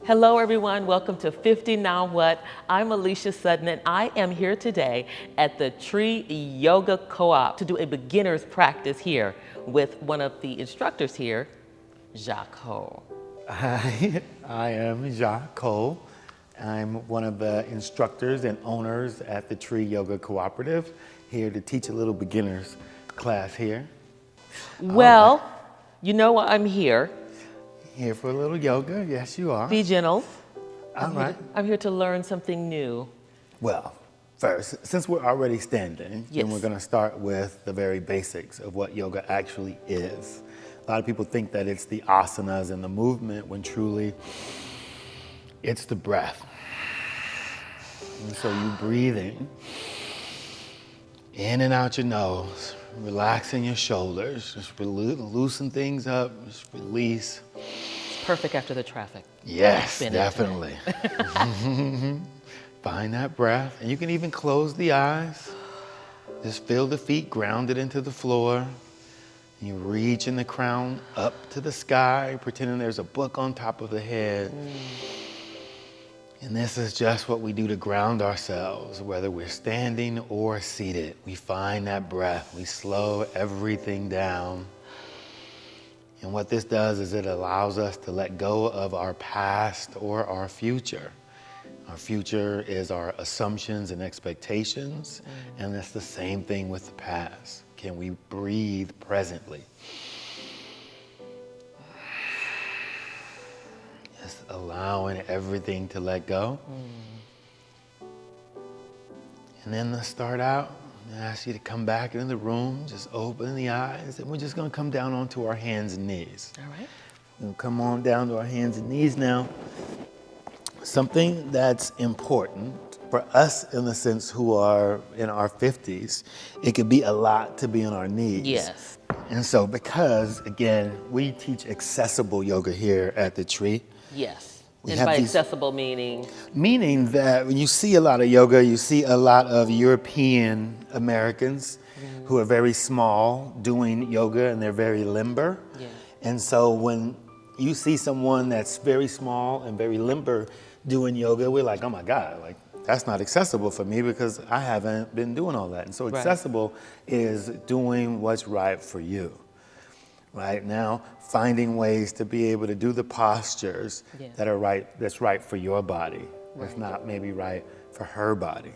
Hello everyone, welcome to 50 Now What? I'm Alicia Sutton and I am here today at the Tree Yoga Co-op to do a beginner's practice here with one of the instructors here, Jacques Ho. Hi, I am Jacques Cole. I'm one of the instructors and owners at the Tree Yoga Cooperative, here to teach a little beginner's class here. All right. Well, you know why I'm here. Here for a little yoga, yes you are. Be gentle. All right. I'm here to learn something new. Well, first, since we're already standing, Yes. then we're gonna start with the very basics of what yoga actually is. A lot of people think that it's the asanas and the movement, when truly it's the breath. And so you breathing in and out your nose, relaxing your shoulders, just loosen things up, just release. It's perfect after the traffic. Yes, Been definitely. Find that breath, and you can even close the eyes. Just feel the feet grounded into the floor. You reach in the crown up to the sky, pretending there's a book on top of the head. And this is just what we do to ground ourselves, whether we're standing or seated. We find that breath. We slow everything down. And what this does is it allows us to let go of our past or our future. Our future is our assumptions and expectations, and it's the same thing with the past. Can we breathe presently? Just allowing everything to let go. And then let's start out. I ask you to come back into the room, just open the eyes, and we're just gonna come down onto our hands and knees. All right. We'll come on down to our hands and knees now. Something that's important for us in the sense who are in our 50s, it could be a lot to be on our knees. Yes. And so because, again, we teach accessible yoga here at the Tree. Yes. We And have by these- accessible meaning? Meaning that when you see a lot of yoga, you see a lot of European Americans who are very small doing yoga, and they're very limber. Yeah. And so when you see someone that's very small and very limber doing yoga, we're like, oh my God, like that's not accessible for me because I haven't been doing all that. And so Right. accessible is doing what's right for you. Right now, finding ways to be able to do the postures Yeah. that are right, that's right for your body. That's Right. not maybe right for her body.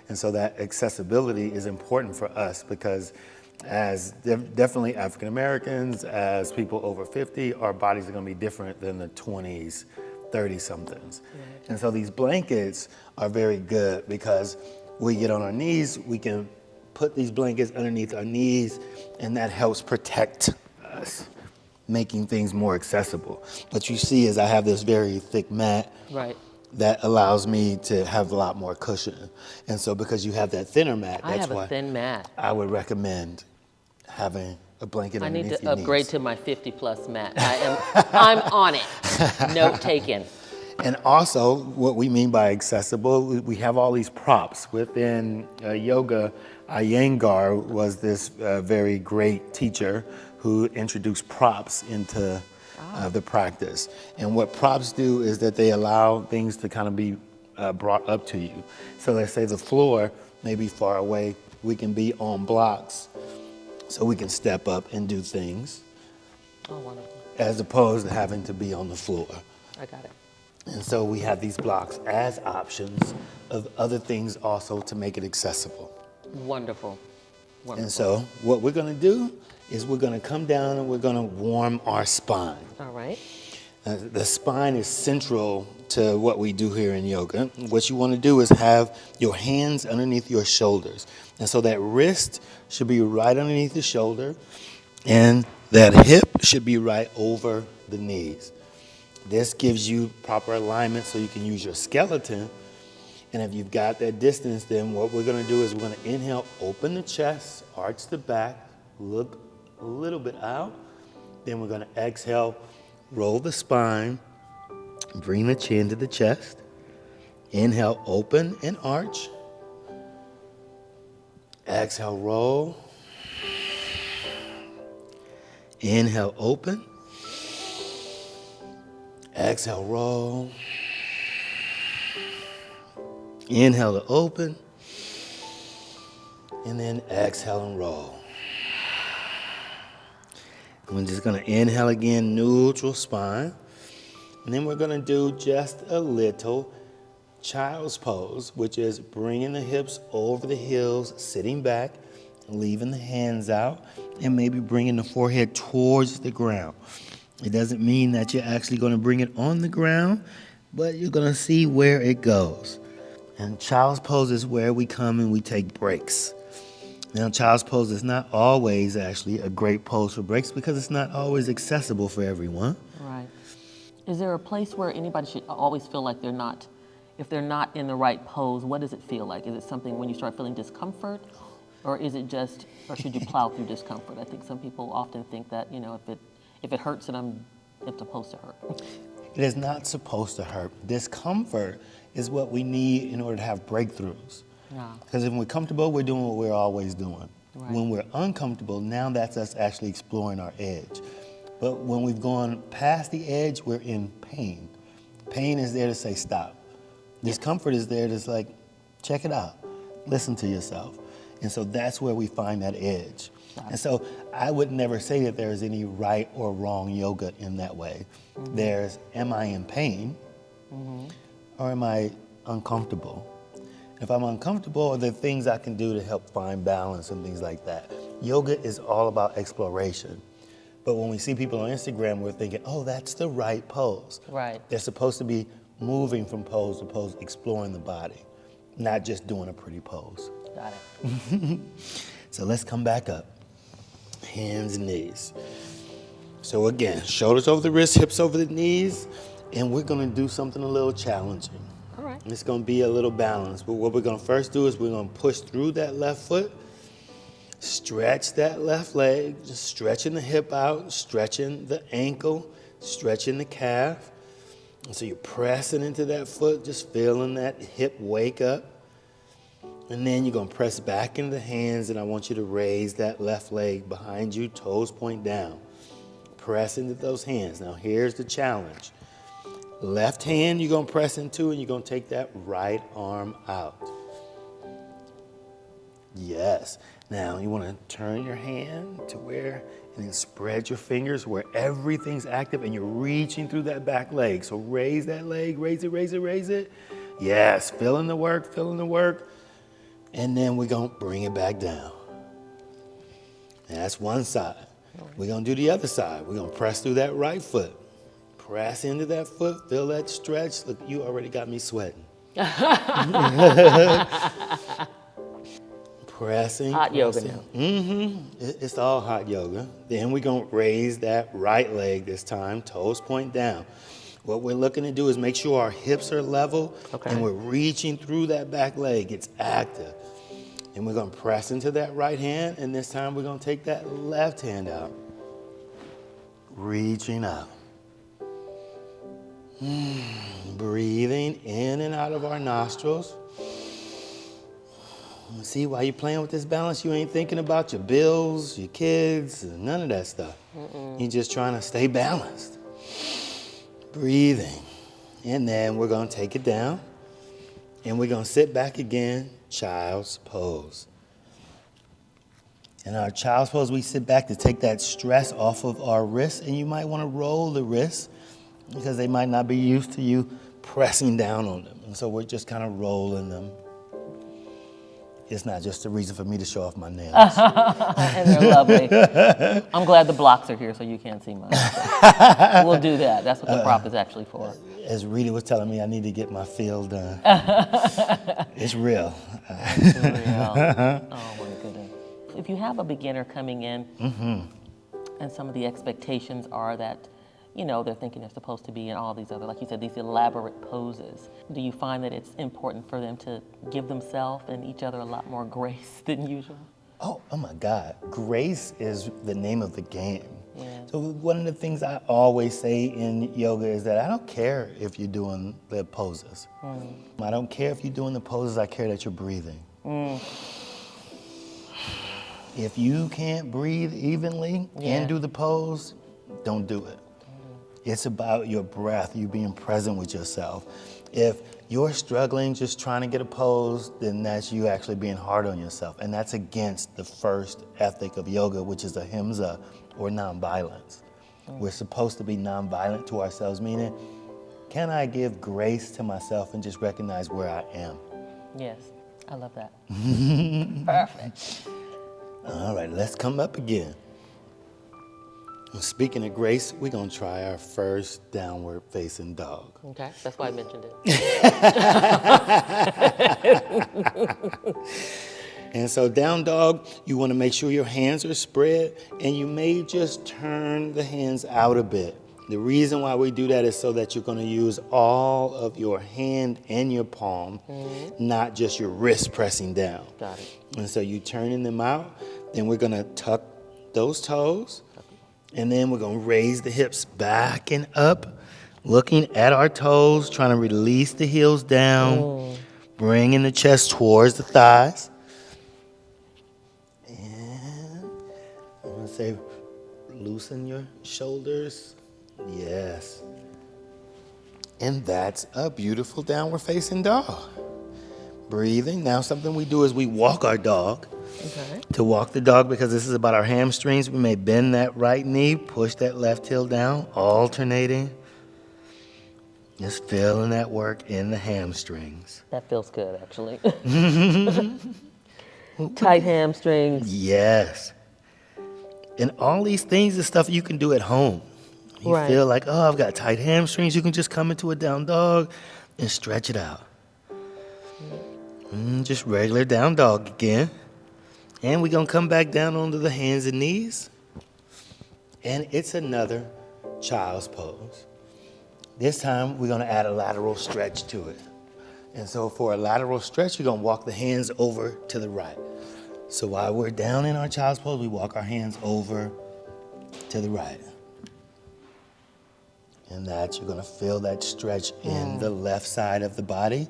And so that accessibility is important for us because as definitely African Americans, as people over 50, our bodies are gonna be different than the 20s, 30 somethings. Right. And so these blankets are very good because we get on our knees, we can put these blankets underneath our knees, and that helps protect us, making things more accessible. What you see is I have this very thick mat Right. that allows me to have a lot more cushion. And so because you have that thinner mat, I that's have a why thin mat. I would recommend having a blanket I need underneath to your upgrade knees. to my 50+ mat. I'm on it. Note taken. And also, what we mean by accessible, we have all these props. Within yoga, Iyengar was this very great teacher who introduced props into the practice. And what props do is that they allow things to kind of be brought up to you. So let's say the floor may be far away, we can be on blocks so we can step up and do things Oh, wonderful. as opposed to having to be on the floor. I got it. And so we have these blocks as options of other things also to make it accessible. Wonderful. Wonderful. And so what we're gonna do is we're gonna come down and we're gonna warm our spine. All right. The spine is central to what we do here in yoga. What you wanna do is have your hands underneath your shoulders. And so that wrist should be right underneath the shoulder, and that hip should be right over the knees. This gives you proper alignment so you can use your skeleton. And if you've got that distance, then what we're gonna do is we're gonna inhale, open the chest, arch the back, look a little bit out. Then we're gonna exhale, roll the spine, bring the chin to the chest. Inhale, open and arch. Exhale, roll. Inhale, open. exhale, roll. Inhale to open. And then exhale and roll. We're just gonna inhale again, neutral spine. And then we're gonna do just a little child's pose, which is bringing the hips over the heels, sitting back, leaving the hands out, and maybe bringing the forehead towards the ground. It doesn't mean that you're actually gonna bring it on the ground, but you're gonna see where it goes. And child's pose is where we come and we take breaks. Now, child's pose is not always actually a great pose for breaks because it's not always accessible for everyone. Right. Is there a place where anybody should always feel like if they're not in the right pose, what does it feel like? Is it something when you start feeling discomfort, or is it or should you plow through discomfort? I think some people often think that, if it hurts, then it's supposed to hurt. It is not supposed to hurt. Discomfort is what we need in order to have breakthroughs. Yeah. Because if we're comfortable, we're doing what we're always doing. Right. When we're uncomfortable, now that's us actually exploring our edge. But when we've gone past the edge, we're in pain. Pain is there to say stop. Discomfort is there to like, check it out. Listen to yourself. And so that's where we find that edge. And so I would never say that there is any right or wrong yoga in that way. Mm-hmm. There's, am I in pain? Mm-hmm. Or am I uncomfortable? If I'm uncomfortable, are there things I can do to help find balance and things like that? Yoga is all about exploration. But when we see people on Instagram, we're thinking, oh, that's the right pose. Right. They're supposed to be moving from pose to pose, exploring the body, not just doing a pretty pose. Got it. So let's come back up. Hands and knees. So again, shoulders over the wrists, hips over the knees, and we're gonna do something a little challenging. All right. It's gonna be a little balanced, but what we're gonna first do is we're gonna push through that left foot, stretch that left leg, just stretching the hip out, stretching the ankle, stretching the calf. And so you're pressing into that foot, just feeling that hip wake up. And then you're gonna press back into the hands, and I want you to raise that left leg behind you, toes point down. Press into those hands. Now here's the challenge. Left hand you're gonna press into, and you're gonna take that right arm out. Yes. Now you wanna turn your hand to where, and then spread your fingers where everything's active, and you're reaching through that back leg. So raise that leg, raise it, raise it, raise it. Yes, feeling the work, feeling the work. And then we're gonna bring it back down. And that's one side. We're gonna do the other side. We're gonna press through that right foot. Press into that foot, feel that stretch. Look, you already got me sweating. Pressing. Hot yoga now. Mm-hmm. It's all hot yoga. Then we're gonna raise that right leg this time, toes point down. What we're looking to do is make sure our hips are level, and we're reaching through that back leg. It's active. And we're gonna press into that right hand, and this time we're gonna take that left hand out. Reaching out. Breathing in and out of our nostrils. See, while you're playing with this balance, you ain't thinking about your bills, your kids, none of that stuff. You're just trying to stay balanced. Breathing. And then we're gonna take it down, and we're gonna sit back again, child's pose. In our child's pose, we sit back to take that stress off of our wrists, and you might wanna roll the wrists because they might not be used to you pressing down on them. And so we're just kind of rolling them. It's not just a reason for me to show off my nails. And they're lovely. I'm glad the blocks are here so you can't see mine. So we'll do that. That's what the prop is actually for. As Rita was telling me, I need to get my feel done. It's real. It's real. Oh my goodness. If you have a beginner coming in, and some of the expectations are that, they're thinking they're supposed to be in all these other, like you said, these elaborate poses. Do you find that it's important for them to give themselves and each other a lot more grace than usual? Oh my God. Grace is the name of the game. Yeah. So one of the things I always say in yoga is that I don't care if you're doing the poses. I don't care if you're doing the poses, I care that you're breathing. If you can't breathe evenly and do the pose, don't do it. It's about your breath, you being present with yourself. If you're struggling just trying to get a pose, then that's you actually being hard on yourself. And that's against the first ethic of yoga, which is ahimsa, or nonviolence. We're supposed to be nonviolent to ourselves, meaning, can I give grace to myself and just recognize where I am? Yes, I love that. Perfect. All right, let's come up again. Speaking of grace, we're going to try our first downward facing dog. Okay, that's why I mentioned it. And so down dog, you want to make sure your hands are spread, and you may just turn the hands out a bit. The reason why we do that is so that you're going to use all of your hand and your palm, not just your wrist pressing down. Got it. And so you turning them out, then we're going to tuck those toes, and then we're going to raise the hips back and up, looking at our toes, trying to release the heels down, bringing the chest towards the thighs. I'm going to say, loosen your shoulders. Yes. And that's a beautiful downward facing dog. Breathing. Now something we do is we walk our dog. Okay. To walk the dog, because this is about our hamstrings, we may bend that right knee, push that left heel down, alternating. Just feeling that work in the hamstrings. That feels good, actually. Tight hamstrings. Yes. And all these things is stuff you can do at home. You Right. feel like, oh, I've got tight hamstrings. You can just come into a down dog and stretch it out. Just regular down dog again. And we're going to come back down onto the hands and knees. And it's another child's pose. This time, we're going to add a lateral stretch to it. And so for a lateral stretch, you're going to walk the hands over to the right. So while we're down in our child's pose, we walk our hands over to the right. And that, you're going to feel that stretch in the left side of the body.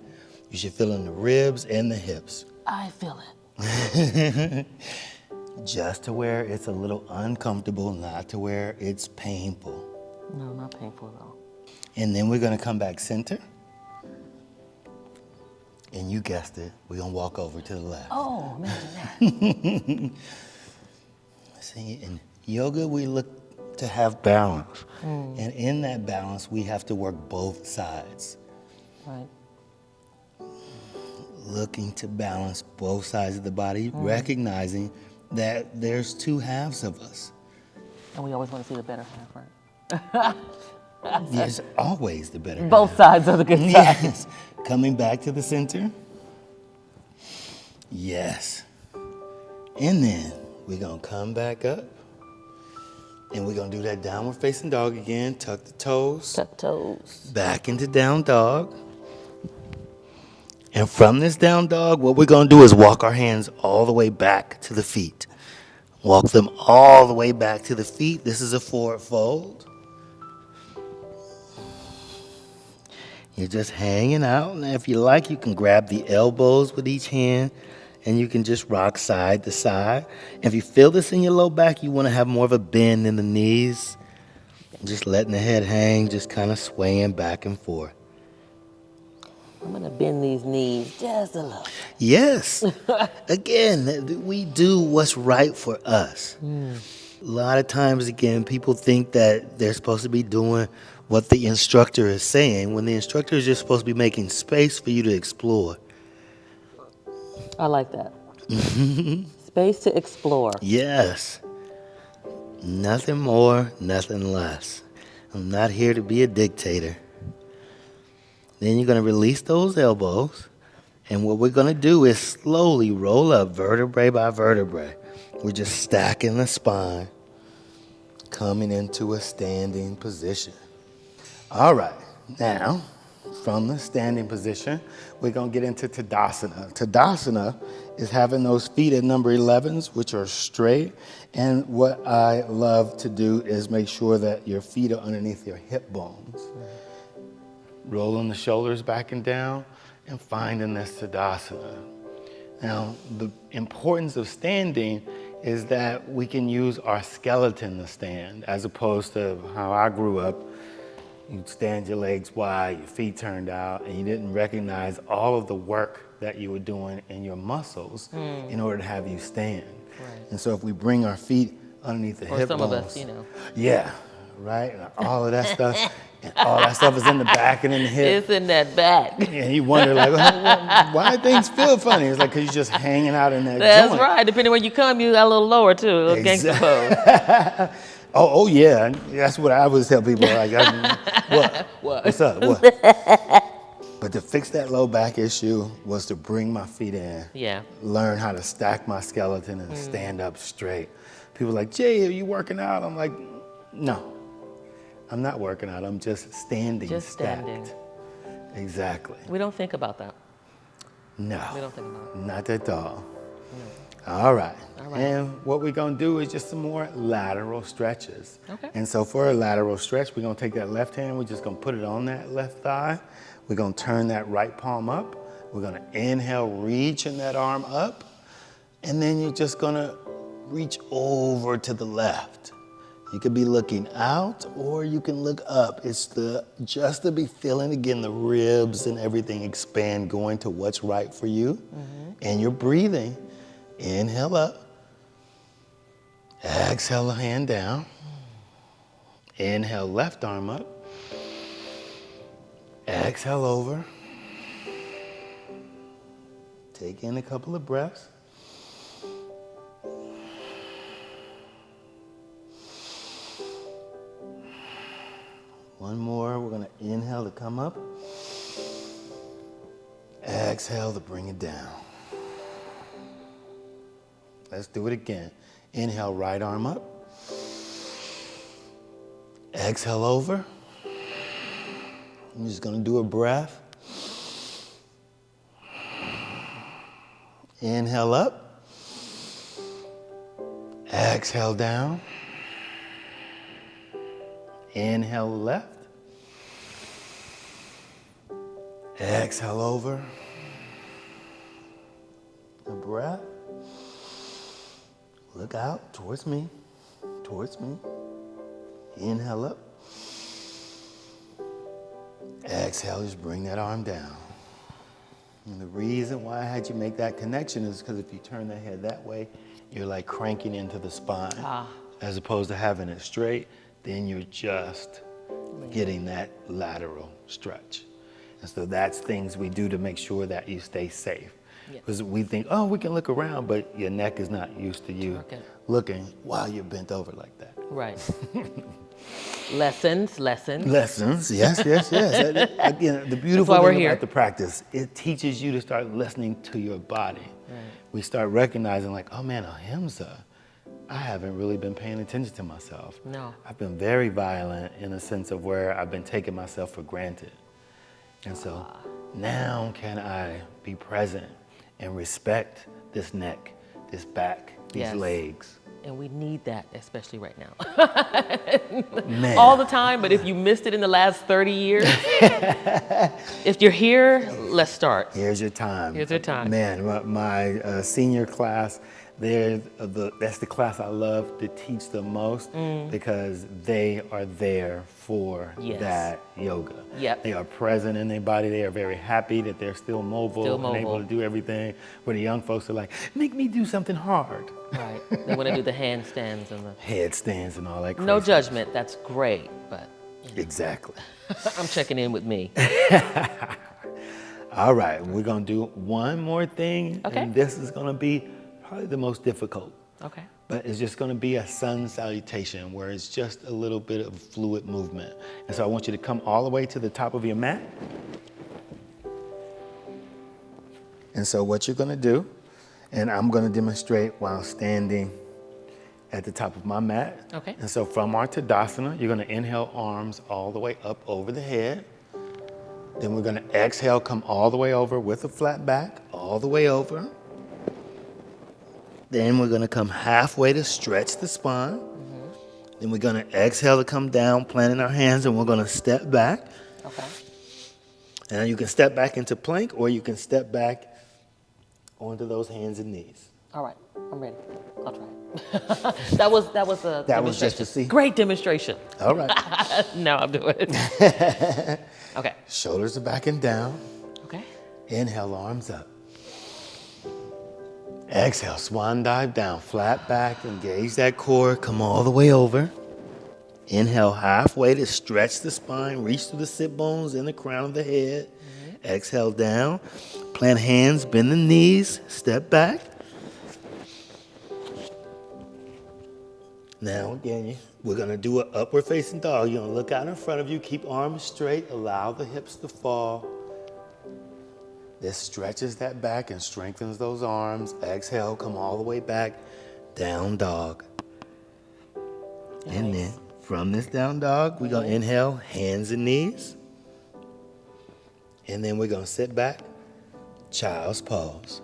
You should feel in the ribs and the hips. I feel it. Just to where it's a little uncomfortable, not to where it's painful. No, not painful at all. And then we're gonna come back center. And you guessed it, we're gonna walk over to the left. Oh, imagine that. See, in yoga, we look to have balance. And in that balance, we have to work both sides. Right. Looking to balance both sides of the body, recognizing that there's two halves of us. And we always want to see the better half, right? There's always the better half. Both sides are the good side. Yes. Coming back to the center. Yes. And then we're going to come back up. And we're going to do that downward facing dog again. Tuck the toes. Tuck toes. Back into down dog. And from this down dog, what we're going to do is walk our hands all the way back to the feet. Walk them all the way back to the feet. This is a forward fold. You're just hanging out. And if you like, you can grab the elbows with each hand and you can just rock side to side. If you feel this in your low back, you want to have more of a bend in the knees. Just letting the head hang, just kind of swaying back and forth. I'm going to bend these knees just a little. Yes. Again, we do what's right for us. A lot of times, again, people think that they're supposed to be doing what the instructor is saying, when the instructor is just supposed to be making space for you to explore. I like that. Space to explore. Yes. Nothing more, nothing less. I'm not here to be a dictator. Then you're going to release those elbows. And what we're going to do is slowly roll up vertebrae by vertebrae. We're just stacking the spine, coming into a standing position. All right. Now, from the standing position, we're going to get into Tadasana. Tadasana is having those feet at number 11s, which are straight. And what I love to do is make sure that your feet are underneath your hip bones. Rolling the shoulders back and down and finding this Tadasana. Now, the importance of standing is that we can use our skeleton to stand, as opposed to how I grew up. You stand your legs wide, your feet turned out, and you didn't recognize all of the work that you were doing in your muscles in order to have you stand. Right. And so if we bring our feet underneath the Or hip some bones, of us, you know. yeah, right, and all of that stuff, and all that stuff is in the back and in the hip. It's in that back. And you wonder, like, why things feel funny? It's like, because you're just hanging out in that That's joint. right. Depending where you come, you got a little lower too, a little gangster pose. Oh yeah, that's what I always tell people. Like, what's up? What? But to fix that low back issue was to bring my feet in, Yeah. learn how to stack my skeleton and stand up straight. People are like, Jay, are you working out? I'm like, no, I'm not working out. I'm just standing Just stacked. standing. Exactly. We don't think about that. No, We don't think about it. not at all. All right. All right. And what we're going to do is just some more lateral stretches. Okay. And so for a lateral stretch, we're going to take that left hand, we're just going to put it on that left thigh. We're going to turn that right palm up. We're going to inhale, reaching that arm up. And then you're just going to reach over to the left. You could be looking out or you can look up. It's just to be feeling again the ribs and everything expand, going to what's right for you. And you're breathing. Inhale up. Exhale, hand down. Inhale, left arm up. Exhale over. Take in a couple of breaths. One more. We're going to inhale to come up. Exhale to bring it down. Let's do it again. Inhale, right arm up. Exhale over. I'm just going to do a breath. Inhale up. Exhale down. Inhale left. Exhale over. A breath. Look out towards me. Towards me. Inhale up. Exhale, just bring that arm down. And the reason why I had you make that connection is because if you turn the head that way, you're like cranking into the spine. As opposed to having it straight, then you're just getting that lateral stretch. And so that's things we do to make sure that you stay safe. Because we think, oh, we can look around, but your neck is not used to you looking while you're bent over like that. Right. Lessons. Lessons, yes. Again, the beautiful thing about the practice, it teaches you to start listening to your body. Right. We start recognizing like, oh man, ahimsa, I haven't really been paying attention to myself. No. I've been very violent in a sense of where I've been taking myself for granted. And so now can I be present and respect this neck, this back, these legs. And we need that, especially right now. Man. All the time, but if you missed it in the last 30 years, if you're here, let's start. Here's your time. Here's your time. Man, my senior class, that's the class I love to teach the most because they are there for that yoga. Yep. They are present in their body. They are very happy that they're still mobile and able to do everything. Where the young folks are like, make me do something hard. Right. They want to do the handstands and the headstands and all that crazy. No judgment. That's great, but you know. Exactly. I'm checking in with me. All right, we're gonna do one more thing, and this is gonna be probably the most difficult. Okay. But it's just gonna be a sun salutation where it's just a little bit of fluid movement. And so I want you to come all the way to the top of your mat. And so what you're gonna do, and I'm gonna demonstrate while standing at the top of my mat. Okay. And so from our Tadasana, you're gonna inhale arms all the way up over the head. Then we're gonna exhale, come all the way over with a flat back, all the way over. Then we're gonna come halfway to stretch the spine. Then we're gonna exhale to come down, planting our hands, and we're gonna step back. Okay. And you can step back into plank, or you can step back onto those hands and knees. All right, I'm ready. I'll try it. That was a That was just demonstration. to see. Great demonstration. All right. Now I'm doing it. Okay. Shoulders are back and down. Okay. Inhale, arms up. Exhale, swan dive down, flat back, engage that core, come all the way over. Inhale halfway to stretch the spine, reach through the sit bones and the crown of the head. Exhale down, plant hands, bend the knees, step back. Now again, we're gonna do an upward facing dog. You're gonna look out in front of you, keep arms straight, allow the hips to fall. This stretches that back and strengthens those arms. Exhale, come all the way back, down dog. Nice. And then from this down dog, we're gonna inhale, hands and knees. And then we're gonna sit back, child's pose.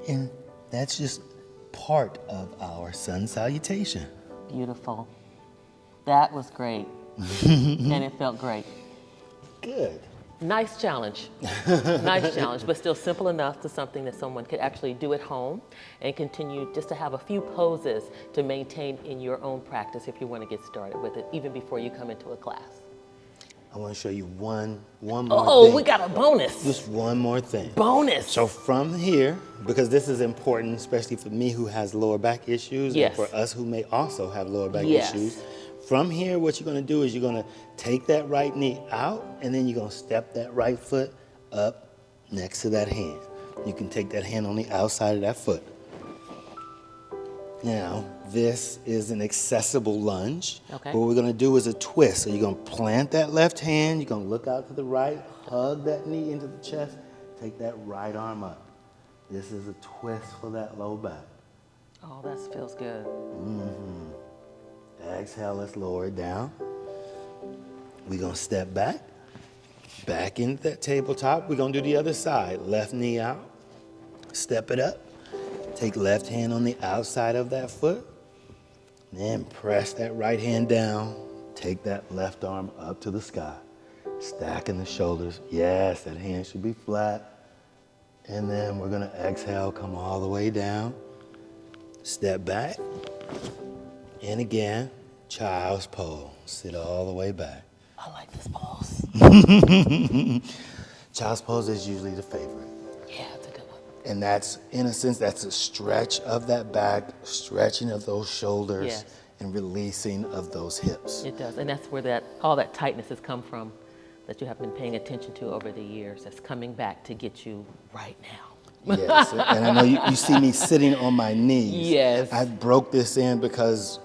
And that's just part of our sun salutation. Beautiful. That was great. And it felt great. Good. Nice challenge. Nice challenge, but still simple enough to something that someone could actually do at home and continue just to have a few poses to maintain in your own practice if you want to get started with it, even before you come into a class. I want to show you one more Oh, thing. we got a bonus. Just one more thing. Bonus. So from here, because this is important, especially for me who has lower back issues, Yes. and for us who may also have lower back Yes. issues, from here, what you're gonna do is you're gonna take that right knee out, and then you're gonna step that right foot up next to that hand. You can take that hand on the outside of that foot. Now, this is an accessible lunge. Okay. What we're gonna do is a twist. So you're gonna plant that left hand, you're gonna look out to the right, hug that knee into the chest, take that right arm up. This is a twist for that low back. Oh, that feels good. Exhale, let's lower it down. We're gonna step back into that tabletop. We're gonna do the other side. Left knee out, step it up. Take left hand on the outside of that foot. Then press that right hand down. Take that left arm up to the sky. Stacking the shoulders. Yes, that hand should be flat. And then we're gonna exhale, come all the way down. Step back. And again, child's pose. Sit all the way back. I like this pose. Child's pose is usually the favorite. Yeah, it's a good one. And that's, in a sense, that's a stretch of that back, stretching of those shoulders, Yes. and releasing of those hips. It does, and that's where all that tightness has come from that you have been paying attention to over the years. That's coming back to get you right now. Yes, and I know you see me sitting on my knees. Yes. I broke this in because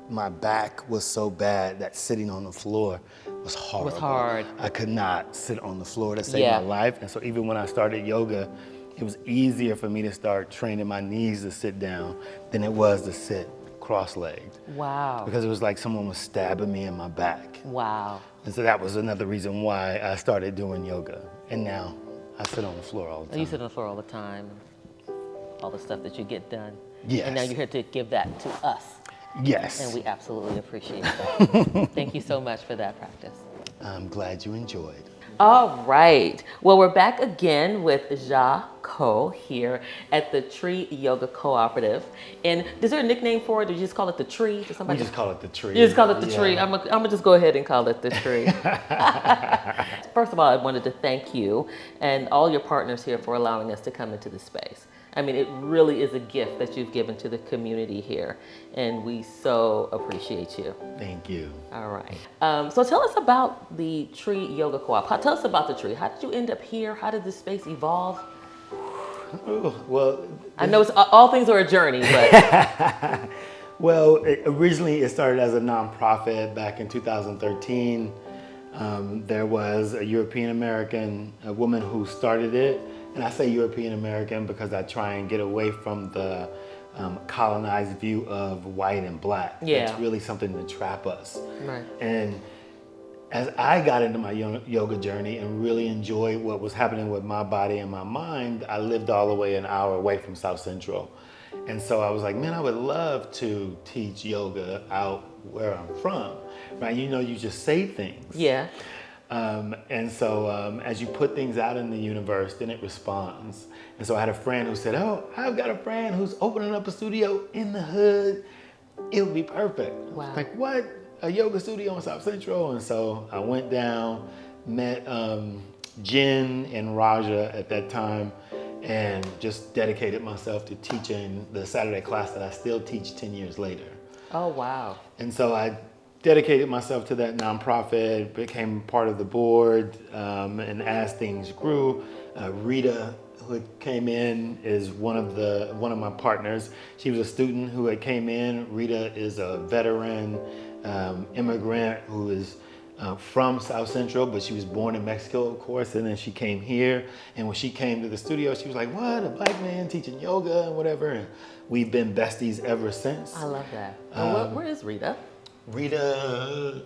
my back was so bad that sitting on the floor was horrible. hard. I could not sit on the floor to save Yeah. my life. And so even when I started yoga, it was easier for me to start training my knees to sit down than it was to sit cross-legged. Wow. Because it was like someone was stabbing me in my back. Wow. And so that was another reason why I started doing yoga. And now I sit on the floor all the time. You sit on the floor all the time, all the stuff that you get done. Yes. And now you're here to give that to us, Yes. and we absolutely appreciate that. Thank you so much for that practice. I'm glad you enjoyed. All right. Well, we're back again with Ja Ko here at the Tree Yoga Cooperative. And is there a nickname for it, or you just call it the Tree? Did We somebody just call it the tree. You just call it the Yeah. Tree. I'm gonna just go ahead and call it the Tree. First of all, I wanted to thank you and all your partners here for allowing us to come into the space. I mean, it really is a gift that you've given to the community here, and we so appreciate you. Thank you. All right. So tell us about the Tree Yoga Co-op. Tell us about the Tree. How did you end up here? How did this space evolve? Oh, well, I know all things are a journey, but originally it started as a nonprofit back in 2013. There was a European American woman who started it. And I say European American because I try and get away from the colonized view of white and black. Yeah. It's really something to trap us. Right. And as I got into my yoga journey and really enjoyed what was happening with my body and my mind, I lived all the way an hour away from South Central. And so I was like, man, I would love to teach yoga out where I'm from, right? You know, you just say things. Yeah. And so as you put things out in the universe, then it responds. And so I had a friend who said, oh, I've got a friend who's opening up a studio in the hood. It would be perfect. I was like, what? A yoga studio in South Central? And so I went down, met Jen and Raja at that time, and just dedicated myself to teaching the Saturday class that I still teach 10 years later. Oh, wow. And so I dedicated myself to that nonprofit, became part of the board, and as things grew, Rita, who came in, is one of my partners. She was a student who had came in. Rita is a veteran immigrant who is from South Central, but she was born in Mexico, of course, and then she came here. And when she came to the studio, she was like, what, a black man teaching yoga and whatever. And we've been besties ever since. I love that. Where is Rita? Rita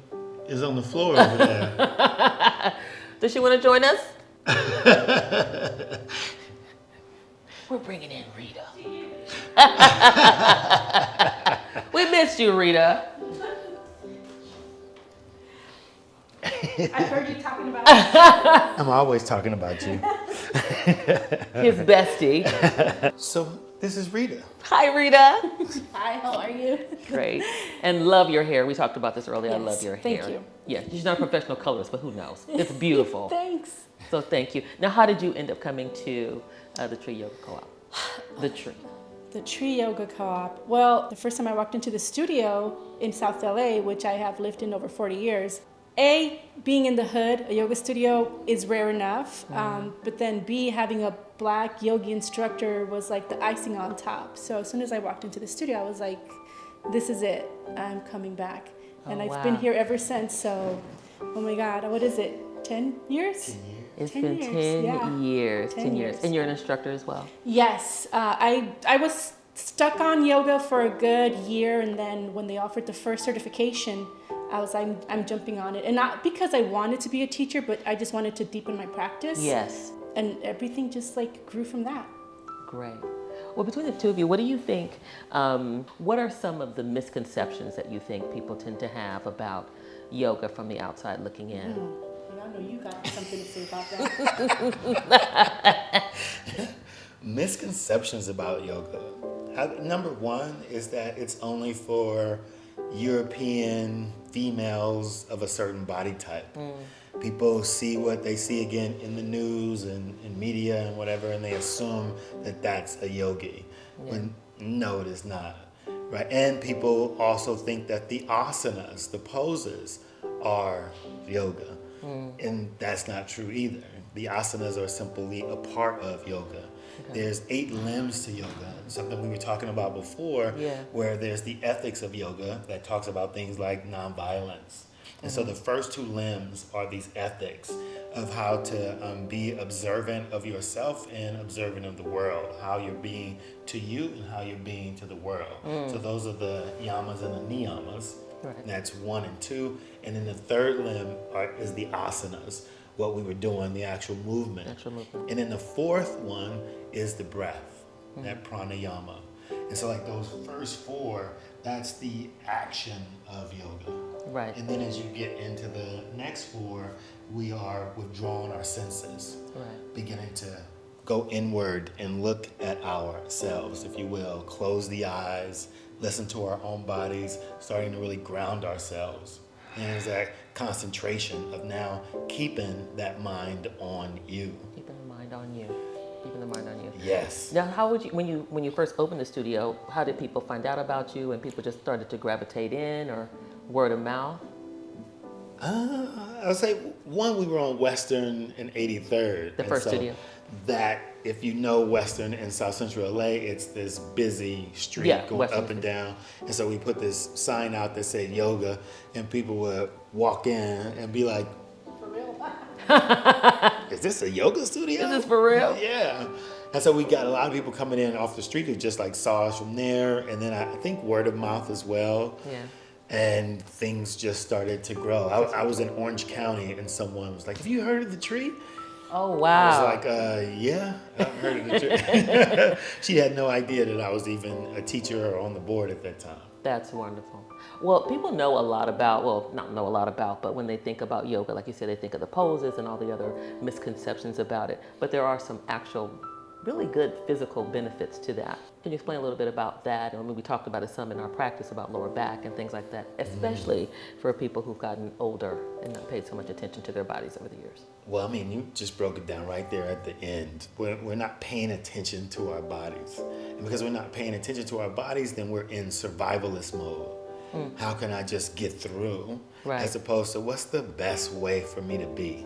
is on the floor over there. Does she want to join us? We're bringing in Rita. We missed you, Rita. I heard you talking about I'm always talking about you. His bestie. So this is Rita. Hi, Rita. Hi, how are you? Great. And love your hair. We talked about this earlier. I Yes, love your thank hair. you. Yeah, she's not a professional colorist, but who knows? It's beautiful. Thanks. So thank you. Now, how did you end up coming to the Tree Yoga Co-op? The Tree. The Tree Yoga Co-op. Well, the first time I walked into the studio in South LA, which I have lived in over 40 years, being in the hood, a yoga studio is rare enough, but then B, having a black yogi instructor was like the icing on top. So as soon as I walked into the studio, I was like, this is it, I'm coming back. And I've been here ever since, so, oh my God, what is it, 10 years? It's 10 been years, 10 yeah. years. 10 10 years. years. And you're an instructor as well? Yes, I was stuck on yoga for a good year, and then when they offered the first certification, I was like, I'm jumping on it. And not because I wanted to be a teacher, but I just wanted to deepen my practice. Yes. And everything just like grew from that. Great. Well, between the two of you, what do you think, what are some of the misconceptions that you think people tend to have about yoga from the outside looking in? I know you got something to say about that. Misconceptions about yoga. Number one is that it's only for European females of a certain body type. People see what they see again in the news and in media and whatever, and they assume that that's a yogi. When no, it is not. Right? And people also think that the asanas, the poses, are yoga. And that's not true either. The asanas are simply a part of yoga. There's 8 limbs to yoga, something we were talking about before, where there's the ethics of yoga that talks about things like nonviolence. And so the first 2 limbs are these ethics of how to be observant of yourself and observant of the world, how you're being to you and how you're being to the world. So those are the yamas and the niyamas. Right. That's 1 and 2. And then the third limb is the asanas, what we were doing, the actual movement. And then the fourth one is the breath, that pranayama. And so like those first 4, that's the action of yoga. Right. And then as you get into the next 4, we are withdrawing our senses, beginning to go inward and look at ourselves, if you will, close the eyes, listen to our own bodies, starting to really ground ourselves. And there's that concentration of now keeping that mind on you. Keeping the mind on you. Keeping the mind on you. Yes. Now, how would you, when you first opened the studio, how did people find out about you, and people just started to gravitate in, or word of mouth? I would say, one, we were on Western and 83rd. The first studio. That, if you know Western and South Central LA, it's this busy street going Western up and down. And so we put this sign out that said yoga, and people would walk in and be like, for real? Is this a yoga studio? Is this for real? Yeah. And so we got a lot of people coming in off the street who just like saw us from there. And then I think word of mouth as well. Yeah. And things just started to grow. I was in Orange County, and someone was like, have you heard of the Tree? Oh, wow. I was like, yeah, I've heard of the Tree. She had no idea that I was even a teacher or on the board at that time. That's wonderful. Well, people know a lot about, well, not know a lot about, but when they think about yoga, like you said, they think of the poses and all the other misconceptions about it. But there are some actual really good physical benefits to that. Can you explain a little bit about that? And I mean, we talked about it some in our practice about lower back and things like that, especially for people who've gotten older and not paid so much attention to their bodies over the years. Well, I mean, you just broke it down right there at the end. We're not paying attention to our bodies. And because we're not paying attention to our bodies, then we're in survivalist mode. How can I just get through? Right. As opposed to what's the best way for me to be?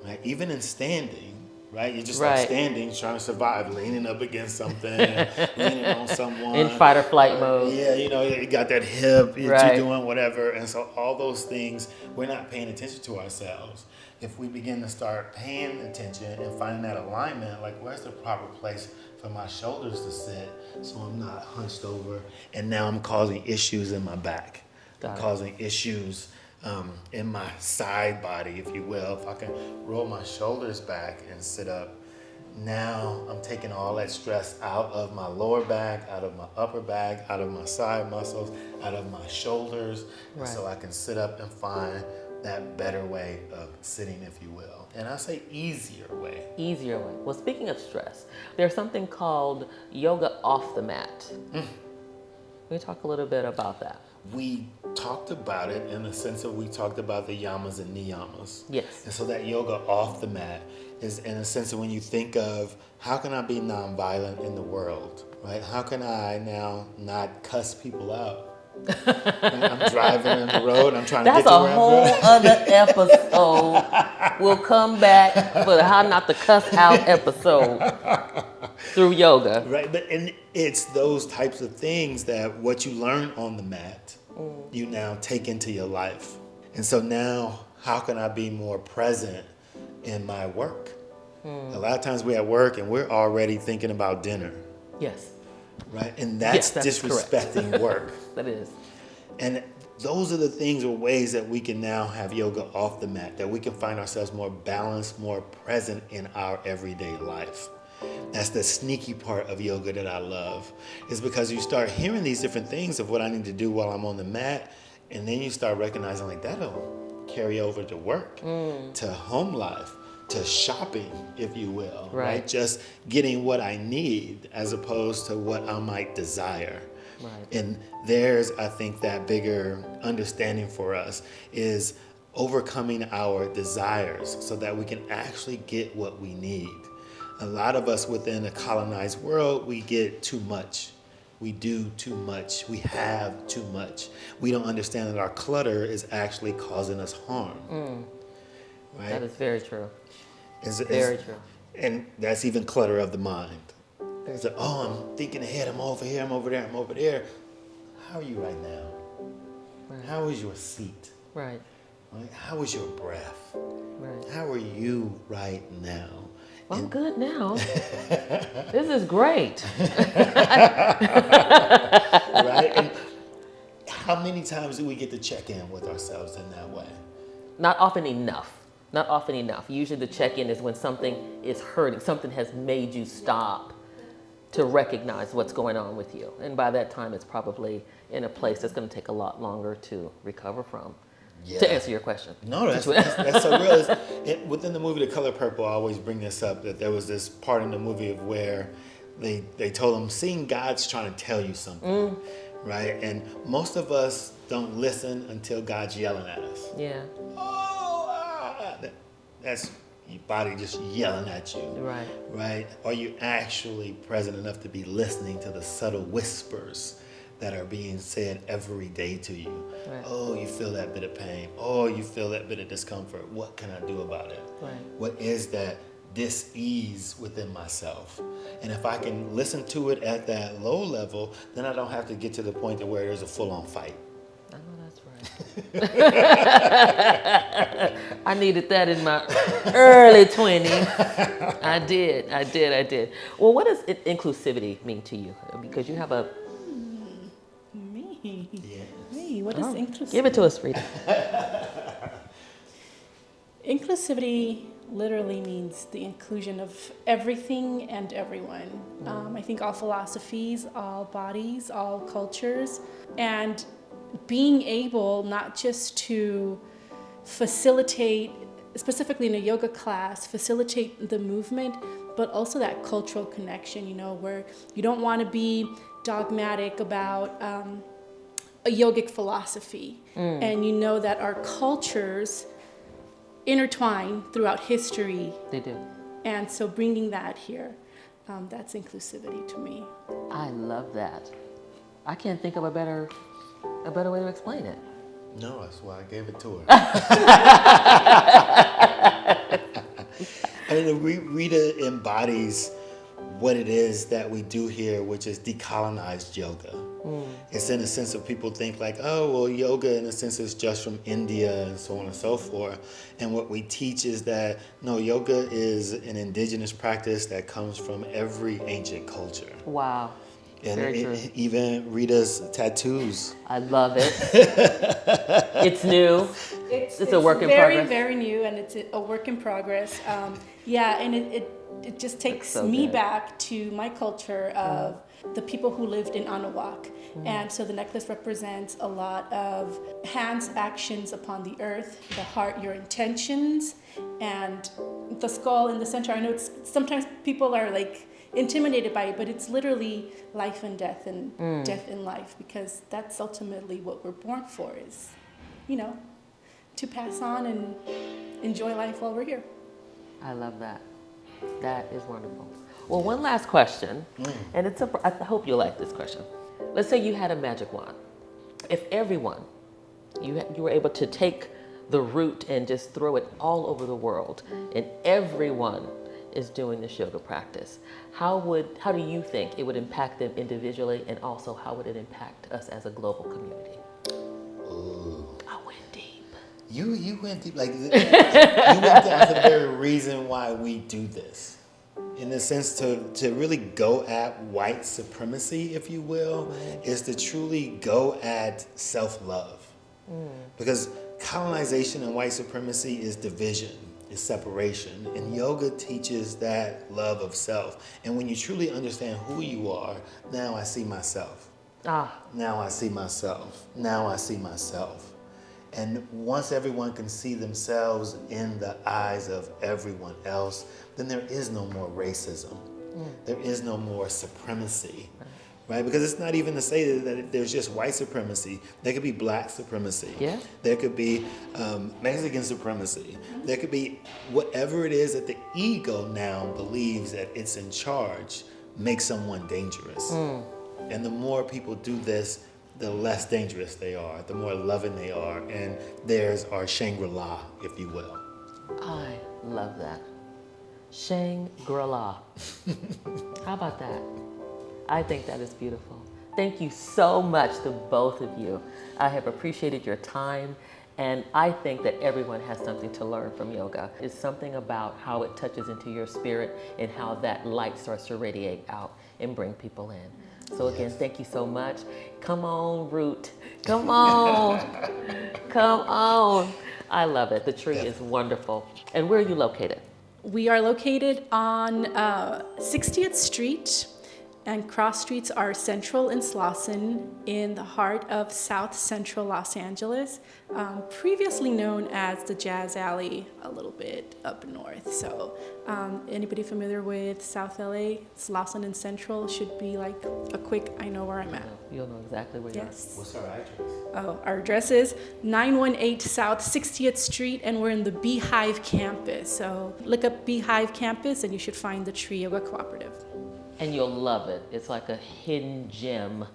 Right? Even in standing, right? You're just like Right. standing, trying to survive, leaning up against something, leaning on someone. In fight or flight mode. Yeah, you got that hip, Right. you're doing whatever. And so all those things, we're not paying attention to ourselves. If we begin to start paying attention and finding that alignment, like where's the proper place for my shoulders to sit so I'm not hunched over and now I'm causing issues in my back. Got it. Causing issues in my side body, if you will. If I can roll my shoulders back and sit up, now I'm taking all that stress out of my lower back, out of my upper back, out of my side muscles, out of my shoulders. Right. And so I can sit up and find that better way of sitting, if you will. And I say easier way. Easier way. Well, speaking of stress, there's something called yoga off the mat. Can we talk a little bit about that? We talked about it in the sense that we talked about the yamas and niyamas. Yes. And so that yoga off the mat is in a sense of when you think of how can I be nonviolent in the world, right? How can I now not cuss people out? I'm driving on the road. I'm trying That's to get to a where whole I'm going. other episode. We'll come back for the how not to cuss out episode through yoga. Right, but and it's those types of things that what you learn on the mat, you now take into your life. And so now, how can I be more present in my work? A lot of times we're at work and we're already thinking about dinner, Yes, right? And that's that's disrespecting work. that is. And those are the things or ways that we can now have yoga off the mat, that we can find ourselves more balanced, more present in our everyday life. That's the sneaky part of yoga that I love, is because you start hearing these different things of what I need to do while I'm on the mat, and then you start recognizing like that'll carry over to work, to home life, to shopping, if you will, Right. Just getting what I need as opposed to what I might desire. Right. And there's, I think, that bigger understanding for us is overcoming our desires so that we can actually get what we need. A lot of us within a colonized world, we get too much. We do too much. We have too much. We don't understand that our clutter is actually causing us harm. Right? That is very true. It's Very true. And that's even clutter of the mind. It's like, oh, I'm thinking ahead. I'm over here. I'm over there. I'm over there. How are you right now? Right. How is your seat? Right. Right? How is your breath? Right. How are you right now? Well, I'm good now. This is great. Right? And how many times do we get to check in with ourselves in that way? Not often enough. Not often enough. Usually the check-in is when something is hurting, something has made you stop to recognize what's going on with you. And by that time, it's probably in a place that's going to take a lot longer to recover from. Yeah. To answer your question. No, that's so real. Within the movie The Color Purple, I always bring this up, that there was this part in the movie of where they told him, seeing God's trying to tell you something, right? And most of us don't listen until God's yelling at us. Yeah. That's your body just yelling at you. Right. Right? Are you actually present enough to be listening to the subtle whispers that are being said every day to you? Right. Oh, you feel that bit of pain. Oh, you feel that bit of discomfort. What can I do about it? Right. What is that dis-ease within myself? And if I can listen to it at that low level, then I don't have to get to the point to where there's a full-on fight. I know that's right. I needed that in my early 20s. I did. Well, what does inclusivity mean to you? Because you have a... Me? Yeah. Me? What is inclusivity? Give it to us, Rita. Inclusivity literally means the inclusion of everything and everyone. I think all philosophies, all bodies, all cultures, and being able not just to facilitate, specifically in a yoga class, facilitate the movement, but also that cultural connection, where you don't want to be dogmatic about a yogic philosophy. And you know that our cultures intertwine throughout history. They do. And so bringing that here, that's inclusivity to me. I love that. I can't think of a better way to explain it. No, that's why I gave it to her. I mean, Rita embodies what it is that we do here, which is decolonized yoga. It's in a sense of people think like, oh, well, yoga in a sense is just from India and so on and so forth. And what we teach is that, no, yoga is an indigenous practice that comes from every ancient culture. Wow. And Very true. Even Rita's tattoos. I love it. It's new. It's a work in very, progress. very new, and it's a work in progress. And it just takes so me good. back to my culture of the people who lived in Anahuac. And so the necklace represents a lot of hands actions upon the earth, the heart, your intentions, and the skull in the center. I know sometimes people are like intimidated by it, but it's literally life and death, and death and life, because that's ultimately what we're born for, is, to pass on and enjoy life while we're here. I love that. That is wonderful. Well, one last question, and I hope you'll like this question. Let's say you had a magic wand. If everyone, you were able to take the root and just throw it all over the world, and everyone is doing this yoga practice, how do you think it would impact them individually, and also how would it impact us as a global community? Ooh. I went deep. You went deep. Like, you went down to the very reason why we do this. In the sense to really go at white supremacy, if you will, is to truly go at self-love. Because colonization and white supremacy is division, is separation. And yoga teaches that love of self. And when you truly understand who you are, now I see myself. Now I see myself. Now I see myself. And once everyone can see themselves in the eyes of everyone else, then there is no more racism. There is no more supremacy, right? Because it's not even to say that there's just white supremacy. There could be black supremacy. Yeah. There could be Mexican supremacy. There could be whatever it is that the ego now believes that it's in charge makes someone dangerous. And the more people do this, the less dangerous they are, the more loving they are, and there's our Shangri-La, if you will. I love that. Shangri-La. How about that? I think that is beautiful. Thank you so much to both of you. I have appreciated your time, and I think that everyone has something to learn from yoga. It's something about how it touches into your spirit and how that light starts to radiate out and bring people in. So again, thank you so much. Come on, Root. Come on. Come on. I love it. The tree is wonderful. And where are you located? We are located on 60th Street, and cross streets are Central and Slauson, in the heart of South Central Los Angeles, previously known as the Jazz Alley, a little bit up north. So anybody familiar with South LA, Slauson and Central should be like a quick, I know where I'm at. You'll know exactly where you are. Yes. What's our address? Oh, our address is 918 South 60th Street, and we're in the Beehive campus. So look up Beehive campus and you should find the Tree Yoga Cooperative. And you'll love it. It's like a hidden gem.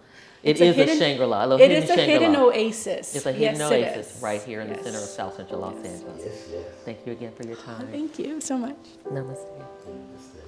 It's It is hidden- a Shangri-La. It is a hidden oasis. It's a hidden Yes, it oasis is. right here in the Yes. center of South Central Los Angeles. Yes, yes. Thank you again for your time. Thank you so much. Namaste. Namaste.